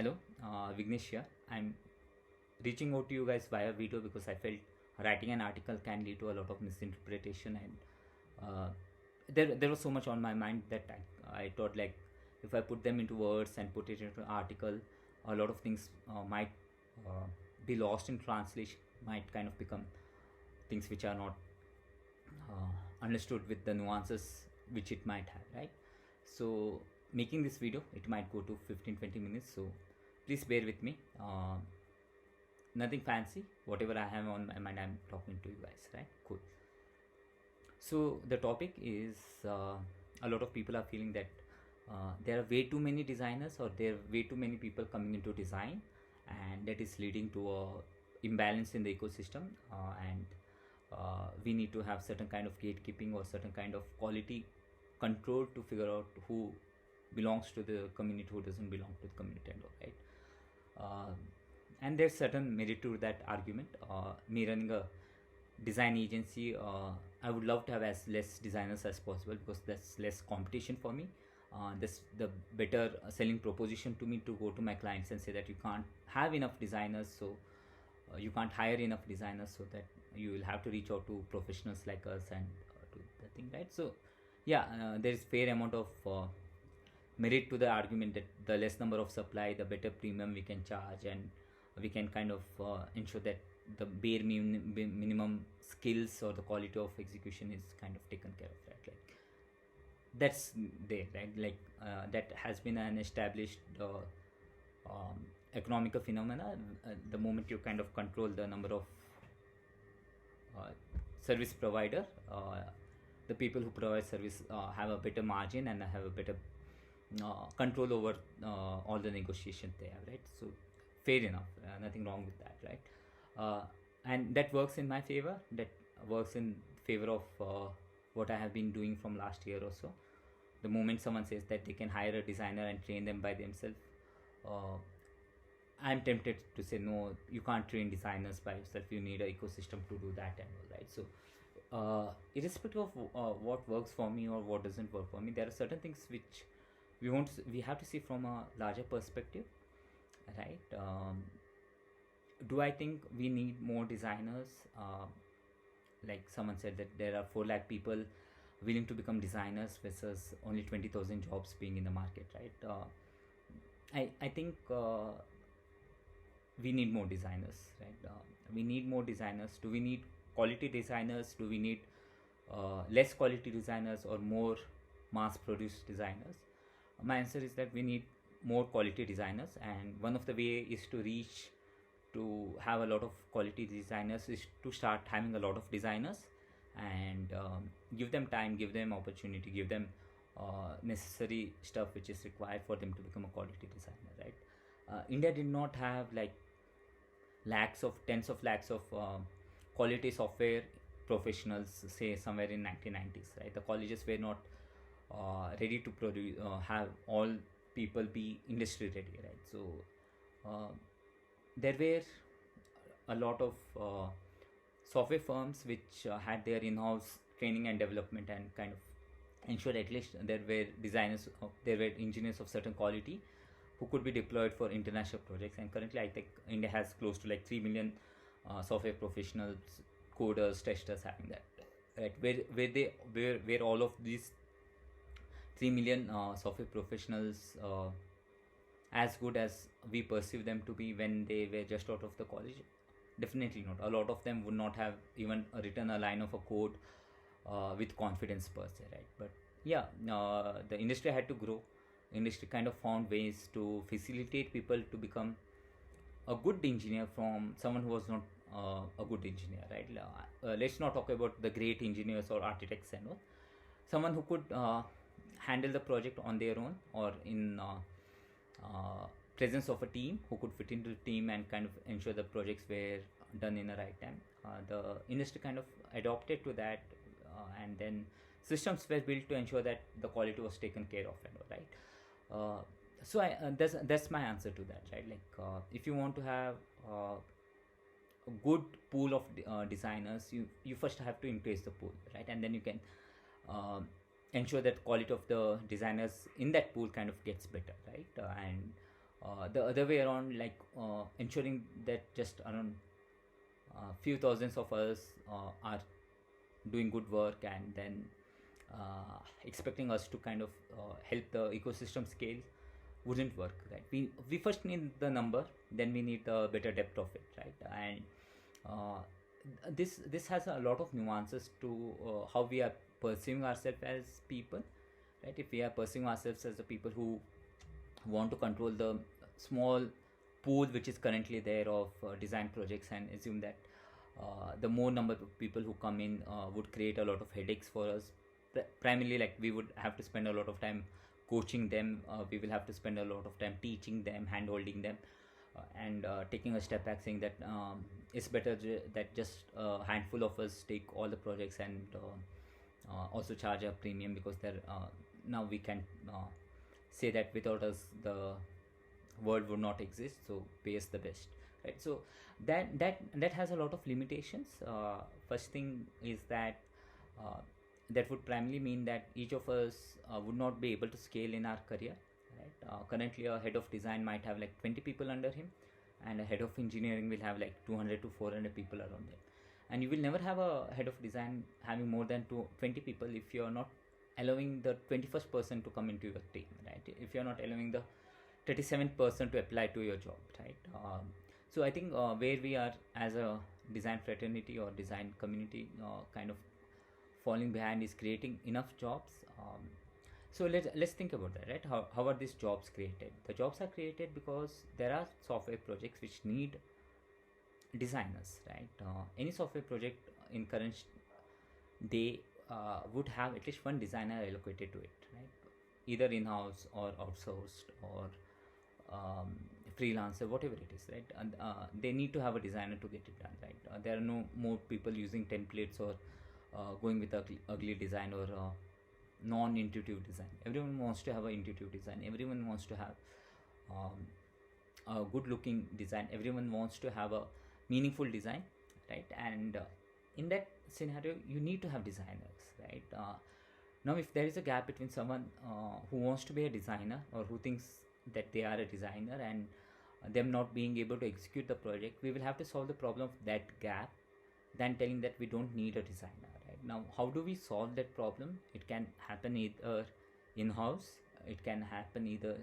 Hello, Vignesh here. I'm reaching out to you guys via video because I felt writing an article can lead to a lot of misinterpretation, and there was so much on my mind that I thought, like, if I put them into words and put it into an article, a lot of things might uh, be lost in translation, might kind of become things which are not understood with the nuances which it might have, right? So making this video, it might go to 15-20 minutes, so please bear with me. Nothing fancy, whatever I have on my mind, I'm talking to you guys, right? Cool. So the topic is, a lot of people are feeling that there are way too many designers, or there are way too many people coming into design, and that is leading to a imbalance in the ecosystem, and we need to have certain kind of gatekeeping or certain kind of quality control to figure out who belongs to the community, who doesn't belong to the community, and all, right? uh, and there's certain merit to that argument. Me running a design agency, I would love to have as less designers as possible because that's less competition for me. That's the better selling proposition to me, to go to my clients and say that you can't have enough designers, so you can't hire enough designers, so that you will have to reach out to professionals like us and do the thing, right? So yeah, there is fair amount of merit to the argument that the less number of supply, the better premium we can charge, and we can kind of ensure that the minimum skills or the quality of execution is kind of taken care of, right? Like, that's there, right? Like, that has been an established economical phenomena. The moment you kind of control the number of uh, service provider, the people who provide service have a better margin and have a better control over all the negotiations they have, right? So fair enough, nothing wrong with that, right? And that works in my favor. That works in favor of what I have been doing from last year or so. The moment someone says that they can hire a designer and train them by themselves, uh, I'm tempted to say no. You can't train designers by yourself. You need an ecosystem to do that, and all, right? So irrespective of what works for me or what doesn't work for me, there are certain things which we have to see from a larger perspective, right? Do I think we need more designers? Like someone said that there are 4 lakh people willing to become designers versus only 20,000 jobs being in the market, right? I think we need more designers, right? We need more designers. Do we need quality designers? Do we need less quality designers or more mass produced designers? My answer is that we need more quality designers, and one of the way is to reach to have a lot of quality designers is to start having a lot of designers, and give them time, give them opportunity, give them necessary stuff which is required for them to become a quality designer, right? India did not have like lakhs of tens of lakhs of quality software professionals, say somewhere in 1990s, right? The colleges were not ready to produce, have all people be industry ready, right? So there were a lot of software firms which had their in-house training and development, and kind of ensure at least there were designers, there were engineers of certain quality who could be deployed for international projects. And currently I think India has close to like 3 million software professionals, coders, testers having that, right? Where all of these 3 million software professionals as good as we perceive them to be when they were just out of the college? Definitely not. A lot of them would not have even written a line of a code with confidence per se, right? But yeah, the industry had to grow. Industry kind of found ways to facilitate people to become a good engineer from someone who was not a good engineer, right? Let's not talk about the great engineers or architects and all. Someone who could handle the project on their own, or in presence of a team, who could fit into the team and kind of ensure the projects were done in the right time. The industry kind of adopted to that, and then systems were built to ensure that the quality was taken care of, and all, right? So that's my answer to that, right? Like, if you want to have a good pool of designers, you first have to increase the pool, right? And then you can ensure that quality of the designers in that pool kind of gets better, right? And The other way around, like ensuring that just around few thousands of us are doing good work, and then expecting us to kind of help the ecosystem scale wouldn't work, right? We first need the number, then we need the better depth of it, right? And uh, this has a lot of nuances to how we are perceiving ourselves as people, right? If we are perceiving ourselves as the people who want to control the small pool which is currently there of design projects, and assume that the more number of people who come in would create a lot of headaches for us. Primarily, like, we would have to spend a lot of time coaching them, we will have to spend a lot of time teaching them, hand holding them, and taking a step back, saying that it's better that just a handful of us take all the projects, and also charge a premium, because there now we can say that without us the world would not exist, so pay us the best, right? So that has a lot of limitations. First thing is that uh, that would primarily mean that each of us would not be able to scale in our career, right? Currently a head of design might have like 20 people under him, and a head of engineering will have like 200 to 400 people around them, and you will never have a head of design having more than 20 people if you are not allowing the 21st person to come into your team, right? If you are not allowing the 37th person to apply to your job, right? So I think where we are as a design fraternity or design community kind of falling behind is creating enough jobs. So let's think about that, right? How are these jobs created? The jobs are created because there are software projects which need designers, right? Any software project in current they would have at least one designer allocated to it, right? Either in-house or outsourced or freelancer, whatever it is, right? And they need to have a designer to get it done, right? There are no more people using templates or going with ugly design or non-intuitive design. Everyone wants to have an intuitive design. Everyone wants to have a good-looking design. Everyone wants to have a meaningful design, right? And in that scenario, you need to have designers, right? Now, if there is a gap between someone who wants to be a designer or who thinks that they are a designer, and them not being able to execute the project, we will have to solve the problem of that gap than telling that we don't need a designer, right? Now, how do we solve that problem? It can happen either in-house, it can happen either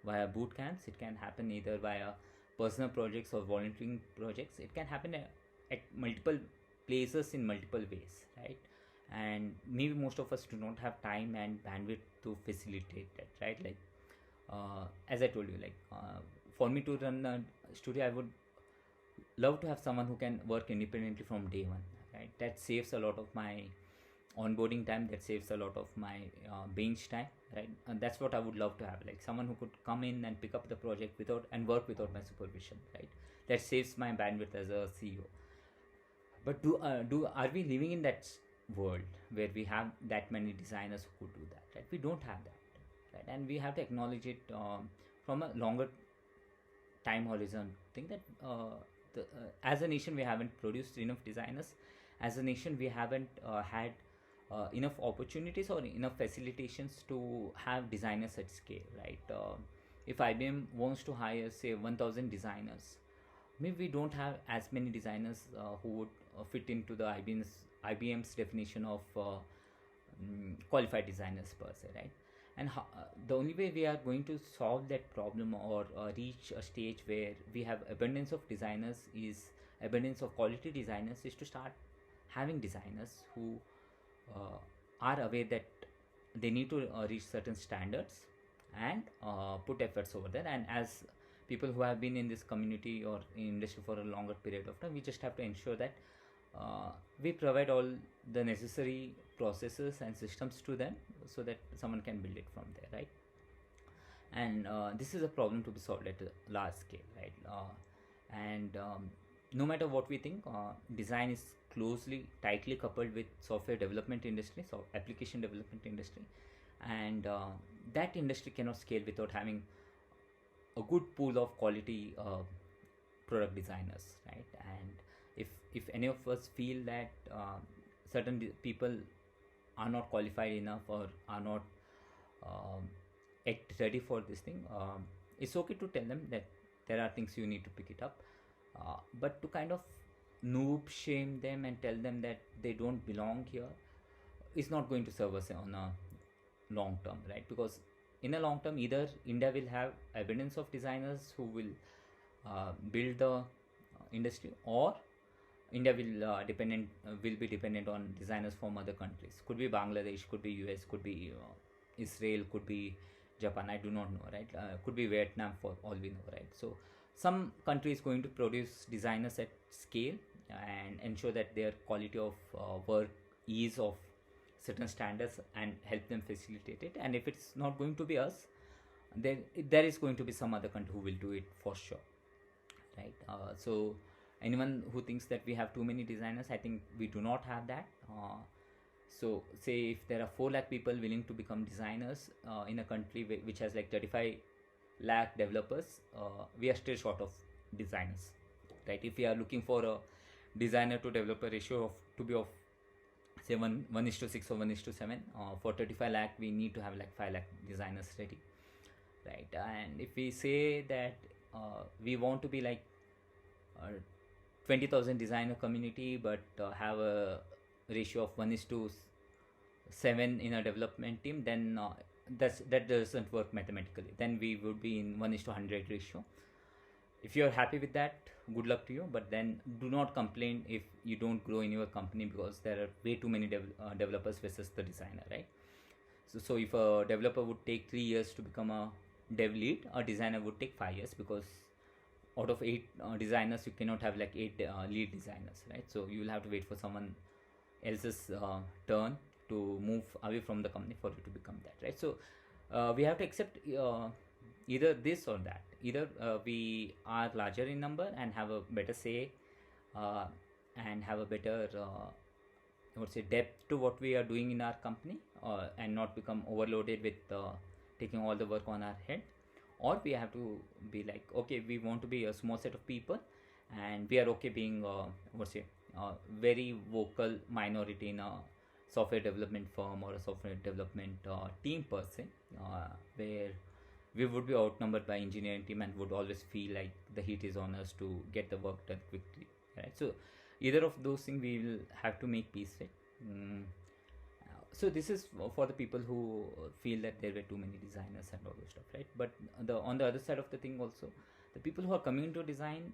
via boot camps, it can happen either via personal projects or volunteering projects. It can happen at multiple places in multiple ways, right? And maybe most of us do not have time and bandwidth to facilitate that, right? Like as I told you, like for me to run a studio, I would love to have someone who can work independently from day one, right? That saves a lot of my onboarding time, that saves a lot of my bench time, right? And that's what I would love to have, like someone who could come in and pick up the project without and work without my supervision, right? That saves my bandwidth as a CEO. But do are we living in that world where we have that many designers who could do that, right? We don't have that, right? And we have to acknowledge it from a longer time horizon. Think that as a nation we haven't produced enough designers. As a nation we haven't had enough opportunities or enough facilitations to have designers at scale, right? If IBM wants to hire say 1000 designers, maybe we don't have as many designers who would fit into the IBM's definition of qualified designers per se, right? And the only way we are going to solve that problem or reach a stage where we have abundance of designers is abundance of quality designers is to start having designers who are aware that they need to reach certain standards and put efforts over there. And as people who have been in this community or in industry for a longer period of time, we just have to ensure that we provide all the necessary processes and systems to them so that someone can build it from there, right? And this is a problem to be solved at a large scale, right? And no matter what we think, design is closely tightly coupled with software development industry, so application development industry, and that industry cannot scale without having a good pool of quality product designers, right? And if any of us feel that certain people are not qualified enough or are not ready for this thing, it's okay to tell them that there are things you need to pick it up, but to kind of noob shame them and tell them that they don't belong here is not going to serve us on a long term, right? Because in a long term, either India will have abundance of designers who will build the industry, or India will be dependent on designers from other countries. Could be Bangladesh, could be US, could be Israel, could be Japan. I do not know, right? Could be Vietnam for all we know, right? So some country is going to produce designers at scale and ensure that their quality of work is of certain standards and help them facilitate it. And if it's not going to be us, then there is going to be some other country who will do it for sure, right? So anyone who thinks that we have too many designers, I think we do not have that. So say if there are 4 lakh people willing to become designers in a country which has like 35 lakh developers, we are still short of designers, right? If we are looking for a designer to developer ratio of to be of say 1:6 or 1:7, for 35 lakh we need to have like 5 lakh designers ready, right? And if we say that we want to be like 20,000 designer community but have a ratio of 1:7 in a development team, then that doesn't work mathematically. Then we would be in 1:100 ratio. If you're happy with that, good luck to you, but then do not complain if you don't grow in your company, because there are way too many developers versus the designer, right? So if a developer would take 3 years to become a dev lead, a designer would take 5 years, because out of 8 designers you cannot have like 8 lead designers, right? So you will have to wait for someone else's turn to move away from the company for you to become that, right? So we have to accept either this or that. Either we are larger in number and have a better say and have a better I would say depth to what we are doing in our company, and not become overloaded with taking all the work on our head, or we have to be like, okay, we want to be a small set of people and we are okay being very vocal minority in a software development firm or a software development team per se, where we would be outnumbered by engineering team and would always feel like the heat is on us to get the work done quickly, right? So either of those things we will have to make peace with. So this is for the people who feel that there were too many designers and all those stuff, right? But on the other side of the thing also, the people who are coming into design,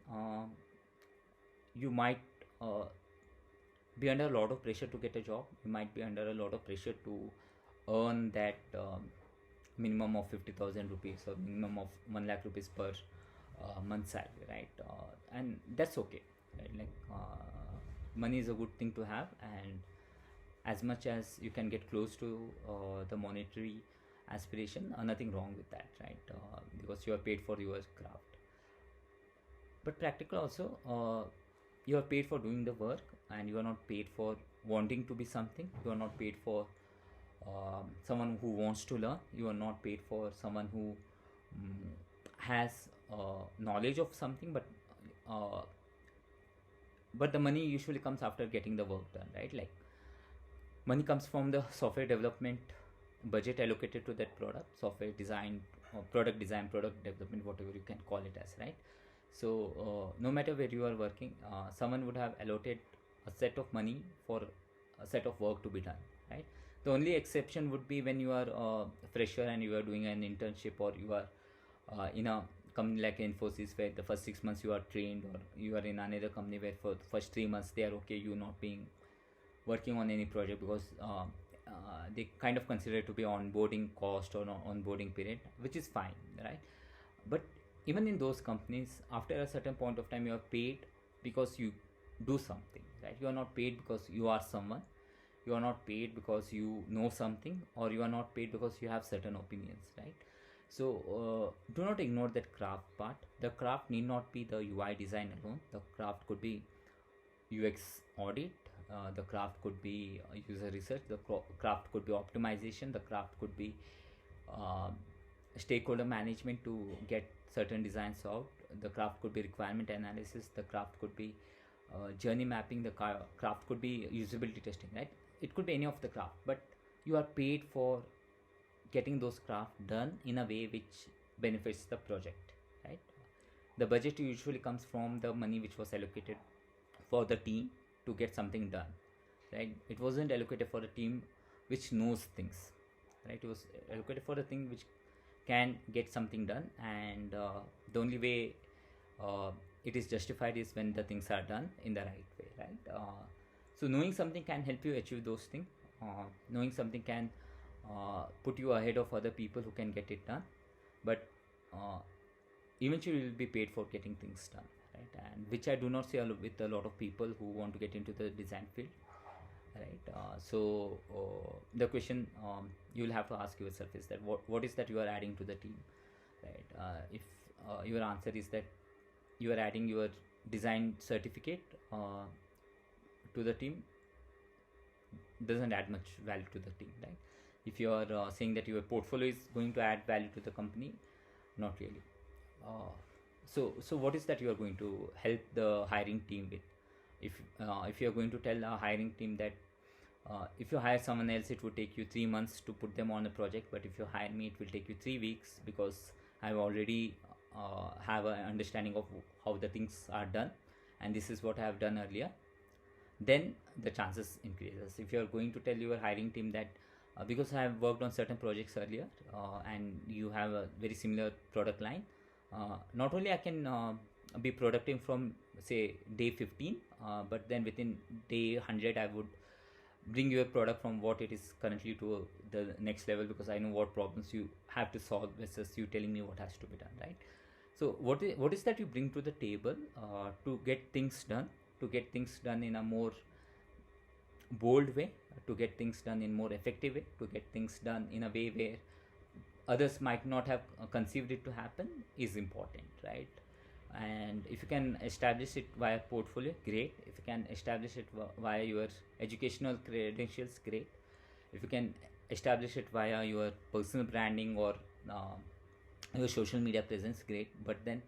you might be under a lot of pressure to get a job. You might be under a lot of pressure to earn that minimum of 50,000 rupees or minimum of 1 lakh rupees per month salary, right? And that's okay, right? Like money is a good thing to have, and as much as you can get close to the monetary aspiration, nothing wrong with that, right? Because you are paid for your craft. But practical also, you are paid for doing the work, and you are not paid for wanting to be something. You are not paid for someone who wants to learn. You are not paid for someone who has knowledge of something, but the money usually comes after getting the work done, right? Like money comes from the software development budget allocated to that product, software design, or product design, product development, whatever you can call it as, right? So no matter where you are working, someone would have allotted a set of money for a set of work to be done, right? The only exception would be when you are a fresher and you are doing an internship, or you are in a company like Infosys where the first 6 months you are trained, or you are in another company where for the first 3 months they are okay you not being working on any project, because they kind of consider it to be onboarding cost or onboarding period, which is fine, right? But even in those companies, after a certain point of time, you are paid because you do something, right? You are not paid because you are someone. You are not paid because you know something, or you are not paid because you have certain opinions, right? So do not ignore that craft part. The craft need not be the UI design alone. The craft could be UX audit, the craft could be user research, the craft could be optimization, the craft could be uh, stakeholder management to get certain designs out, the craft could be requirement analysis, the craft could be journey mapping, the craft could be usability testing, right? It could be any of the craft, but you are paid for getting those craft done in a way which benefits the project, right? The budget usually comes from the money which was allocated for the team to get something done, right? It wasn't allocated for the team which knows things, right? It was allocated for the thing which can get something done, and the only way uh, it is justified is when the things are done in the right way, right? So knowing something can help you achieve those things. Knowing something can put you ahead of other people who can get it done, but uh, eventually you will be paid for getting things done, right? And which I do not see with a lot of people who want to get into the design field, right? The question you will have to ask yourself is that what is that you are adding to the team, right? If your answer is that you are adding your design certificate to the team, doesn't add much value to the team, right? If you are saying that your portfolio is going to add value to the company, not really. So what is that you are going to help the hiring team with? If you are going to tell a hiring team that if you hire someone else it would take you 3 months to put them on a project, but if you hire me it will take you 3 weeks because I've already have an understanding of how the things are done, and this is what I have done earlier, then the chances increases. If you are going to tell your hiring team that because I have worked on certain projects earlier and you have a very similar product line, not only I can be productive from say day 15, but then within day 100 I would bring your product from what it is currently to the next level, because I know what problems you have to solve versus you telling me what has to be done, right? So what is that you bring to the table to get things done, to get things done in a more bold way, to get things done in more effective way, to get things done in a way where others might not have conceived it to happen, is important, right? And if you can establish it via portfolio, great. If you can establish it via your educational credentials, great. If you can establish it via your personal branding or your social media presence, great. But then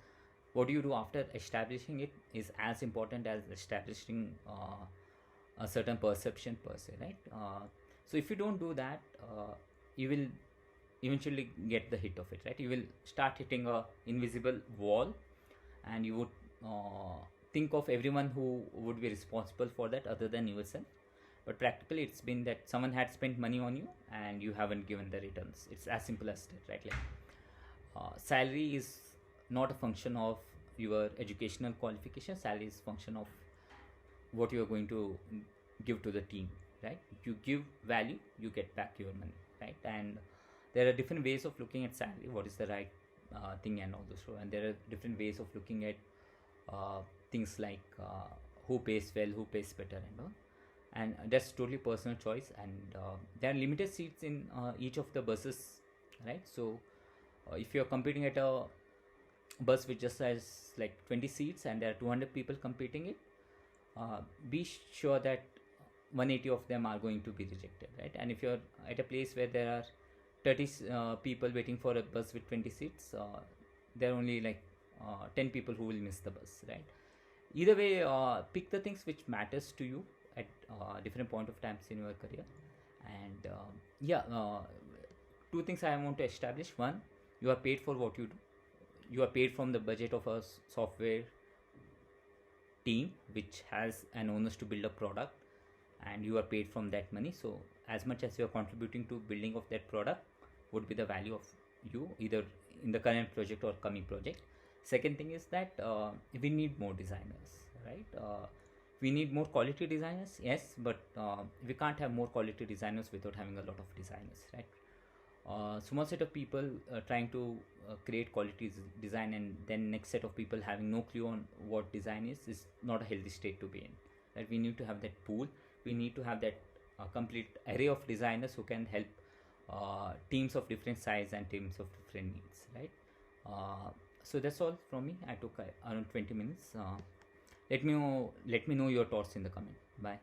what do you do after establishing it is as important as establishing a certain perception per se, right? So if you don't do that, you will eventually get the hit of it, right? You will start hitting a invisible wall, and you would think of everyone who would be responsible for that other than yourself. But practically it's been that someone had spent money on you and you haven't given the returns. It's as simple as that, right? Like salary is not a function of your educational qualification. Salary is function of what you are going to give to the team, right? You give value, you get back your money, right? And there are different ways of looking at salary, what is the right thing and all this, and there are different ways of looking at things like who pays well, who pays better, and all, and that's totally personal choice. And there are limited seats in each of the buses, right? So if you're competing at a bus which just has like 20 seats and there are 200 people competing it, be sure that 180 of them are going to be rejected, right? And if you're at a place where there are 30 people waiting for a bus with 20 seats, there are only like 10 people who will miss the bus, right? Either way, pick the things which matters to you at different point of times in your career. And two things I want to establish. One, you are paid for what you do. You are paid from the budget of a software team which has an onus to build a product, and you are paid from that money. So as much as you are contributing to building of that product would be the value of you, either in the current project or coming project. Second thing is that we need more designers, right? We need more quality designers, yes, but we can't have more quality designers without having a lot of designers, right? Small set of people trying to create quality design, and then next set of people having no clue on what design is not a healthy state to be in, right? We need to have that pool. We need to have that complete array of designers who can help teams of different size and teams of different needs, right? So that's all from me. I took around 20 minutes. Let me know your thoughts in the comment. Bye.